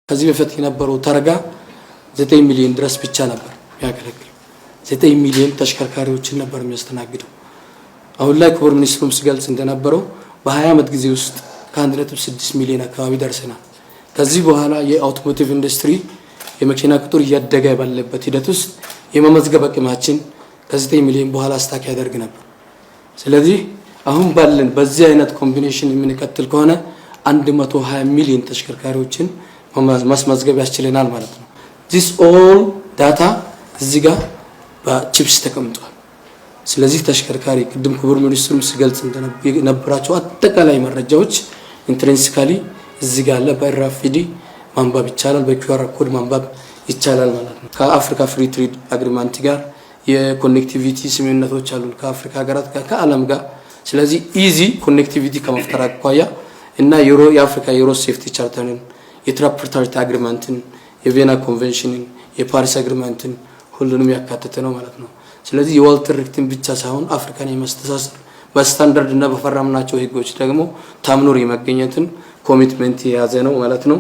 ከዚህ በፊት የነበረው ተረጋ 9 ሚሊዮን ድረስ ብቻ ነበር ያገለግለው 9 ሚሊዮን ተሽከርካሪዎችን ነበር የሚያስተናግደው። አሁን ላይ ክቡር ሚኒስትሩም ሲገልጽ እንደነበረው በ20 ዓመት ጊዜ ውስጥ ከ1.6 ሚሊዮን አካባቢ ደርሰናል። ከዚህ በኋላ የአውቶሞቲቭ ኢንዱስትሪ የመኪና ቁጥር እያደገ ባለበት ሂደት ውስጥ የመመዝገብ አቅማችን ከ9 ሚሊዮን በኋላ ስታክ ያደርግ ነበር። ስለዚህ አሁን ባለን በዚህ አይነት ኮምቢኔሽን የምንቀጥል ከሆነ 120 ሚሊዮን ተሽከርካሪዎችን ማስመዝገብ ያስችለናል ማለት ነው። this all data እዚህ ጋር በቺፕስ ተቀምጧል። ስለዚህ ተሽከርካሪ ቅድም ክቡር ሚኒስትሩም ሲገልጽ እንደነበራቸው አጠቃላይ መረጃዎች ኢንትሪንሲካሊ እዚህ ጋር በRFID ማንበብ ይቻላል፣ በQR ኮድ ማንበብ ይቻላል ማለት ነው። ከአፍሪካ ፍሪ ትሬድ አግሪመንት ጋር የኮኔክቲቪቲ ስምምነቶች አሉ ከአፍሪካ ሀገራት ጋር ከዓለም ጋር። ስለዚህ ኢዚ ኮኔክቲቪቲ ከመፍጠር አኳያ እና የአፍሪካ ዩሮ ሴፍቲ ቻርተርን የትራፕታሪቲ አግሪመንትን የቪየና ኮንቬንሽንን የፓሪስ አግሪመንትን ሁሉንም ያካተተ ነው ማለት ነው። ስለዚህ የወርልድ ትርክትን ብቻ ሳይሆን አፍሪካን የማስተሳሰር በስታንዳርድ እና በፈረምናቸው ህጎች ደግሞ ታምኖር የመገኘትን ኮሚትመንት የያዘ ነው ማለት ነው።